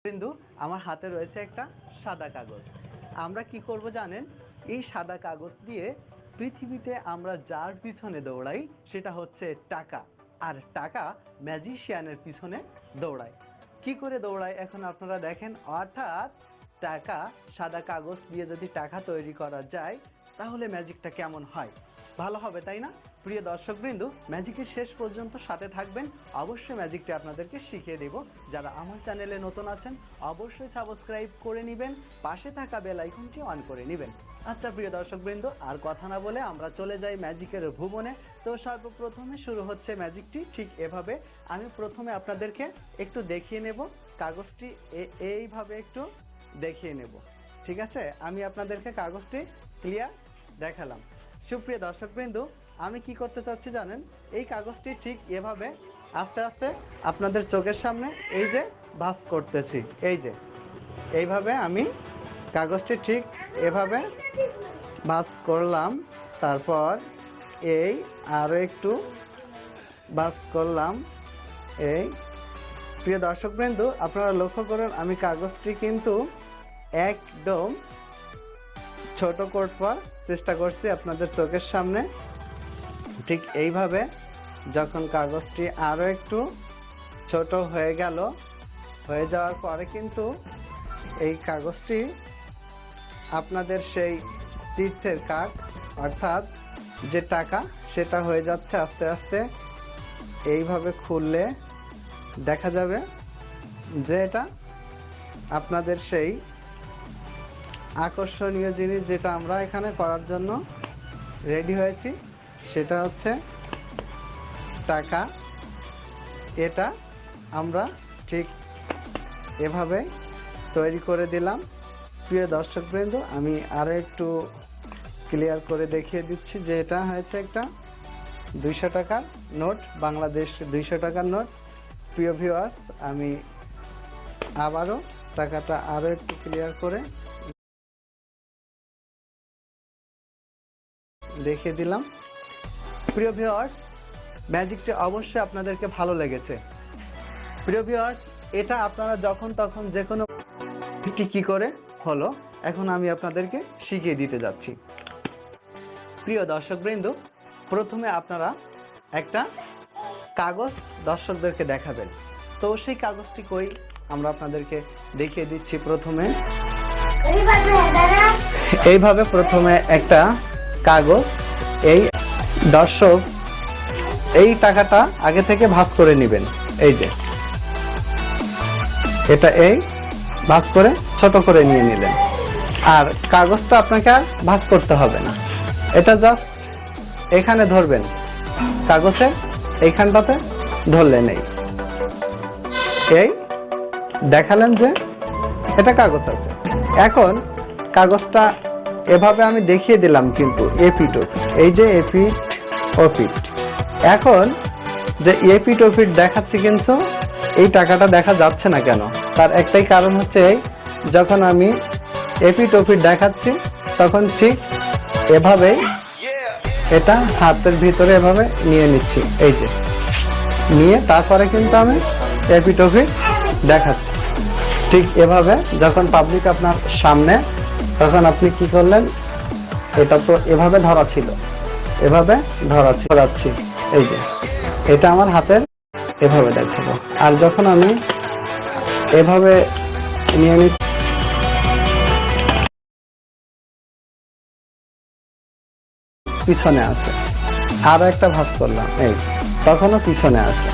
বিন্দু আমার হাতে রয়েছে একটা সাদা কাগজ। আমরা কি করব জানেন? এই সাদা কাগজ দিয়ে পৃথিবীতে আমরা যার পিছনে দৌড়াই সেটা হচ্ছে টাকা, আর টাকা ম্যাজিশিয়ানের পিছনে দৌড়ায়। কি করে দৌড়ায় এখন আপনারা দেখেন। অর্থাৎ টাকা, সাদা কাগজ দিয়ে যদি টাকা তৈরি করা যায় তাহলে ম্যাজিকটা কেমন হয়? ভালো হবে, তাই না? প্রিয় দর্শকবৃন্দ, ম্যাজিকের শেষ পর্যন্ত সাথে থাকবেন। অবশ্যই ম্যাজিকটা আপনাদেরকে শিখিয়ে দেব। যারা আমার চ্যানেলে নতুন আছেন অবশ্যই সাবস্ক্রাইব করে নেবেন, পাশে থাকা বেল আইকনটি অন করে নেবেন। আচ্ছা প্রিয় দর্শকবৃন্দ, আর কথা না বলে আমরা চলে যাই ম্যাজিকের ভুবনে। তো সর্বপ্রথমে শুরু হচ্ছে ম্যাজিকটি ঠিক এভাবে। আমি প্রথমে আপনাদেরকে একটু দেখিয়ে নেব, কাগজটি এইভাবে একটু দেখিয়ে নেব। ঠিক আছে, আমি আপনাদেরকে কাগজটি ক্লিয়ার দেখালাম। সুপ্রিয় দর্শকবৃন্দ, আমি কি করতে চাচ্ছি জানেন? এই কাগজটি ঠিক এভাবে আস্তে আস্তে আপনাদের চোখের সামনে এই যে ভাঁজ করতেছি। এই যে এইভাবে আমি কাগজটি ঠিক এভাবে ভাঁজ করলাম। তারপর এই আরও একটু ভাঁজ করলাম। এই প্রিয় দর্শকবৃন্দ, আপনারা লক্ষ্য করুন আমি কাগজটি কিন্তু একদম ছোট করবার চেষ্টা করছি আপনাদের চোখের সামনে। ঠিক এইভাবে যখন কাগজটি আরও একটু ছোট হয়ে গেল, হয়ে যাওয়ার পরে কিন্তু এই কাগজটি আপনাদের সেই তীর্থের কাক অর্থাৎ যে টাকা সেটা হয়ে যাচ্ছে আস্তে আস্তে। এইভাবে খুললে দেখা যাবে যে এটা আপনাদের সেই আকর্ষণীয় জিনিস যেটা আমরা এখানে করার জন্য রেডি হয়েছি, সেটা হচ্ছে টাকা। এটা আমরা ঠিক এভাবে তৈরি করে দিলাম। প্রিয় দর্শকবৃন্দ, আমি আরও একটু ক্লিয়ার করে দেখিয়ে দিচ্ছি যে এটা হয়েছে একটা 200 টাকার নোট, বাংলাদেশ 200 টাকার নোট। প্রিয় ভিউয়ার্স, আমি আবারও টাকাটা আরও একটু ক্লিয়ার করে দেখিয়ে দিলাম। প্রিয় ভিউয়ার্স, ম্যাজিকটি অবশ্যই আপনাদেরকে ভালো লেগেছে। প্রিয় ভিউয়ার্স, এটা আপনারা যখন তখন যে কোনো কি করে হলো, এখন আমি আপনাদেরকে শিখিয়ে দিতে যাচ্ছি। প্রিয় দর্শকবৃন্দ, প্রথমে আপনারা একটা কাগজ দর্শকদেরকে দেখাবেন। তো সেই কাগজটি কই আমরা আপনাদেরকে দেখিয়ে দিচ্ছি। প্রথমে এইভাবে প্রথমে একটা কাগজ, এই দর্শক এই টাকাটা আগে থেকে ভাঁজ করে নেবেন। এই যে এটা এই ভাঁজ করে ছোট করে নিয়ে নিলেন। আর কাগজটা আপনাকে আর ভাঁজ করতে হবে না, এটা জাস্ট এখানে ধরবেন, কাগজের এইখানটাতে ধরলেন। এই দেখালেন যে এটা কাগজ আছে। এখন কাগজটা এভাবে আমি দেখিয়ে দিলাম কিন্তু এপিট ওপিট, এই যে এপিট ওপিট। এখন যে এপিট ওপিট দেখাচ্ছি কিন্তু এই টাকাটা দেখা যাচ্ছে না কেন? তার একটাই কারণ হচ্ছে এই, যখন আমি এপিট ওপিট দেখাচ্ছি তখন ঠিক এভাবেই এটা হাতের ভিতরে এভাবে নিয়ে নিচ্ছি। এই যে নিয়ে তারপরে কিন্তু আমি এপিট ওপিট দেখাচ্ছি। ঠিক এভাবে যখন পাবলিক আপনার সামনে, তখন আপনি কি করলেন? এটা তো এভাবে ধরা ছিল, এভাবে ধরাচ্ছি। এই যে এটা আমার হাতের এভাবে দেখাবো। আর যখন আমি এভাবে নিয়ে নিচ্ছি, পিছনে আছে, আরো একটা ভাঁজ করলাম, এই তখনও পিছনে আছে।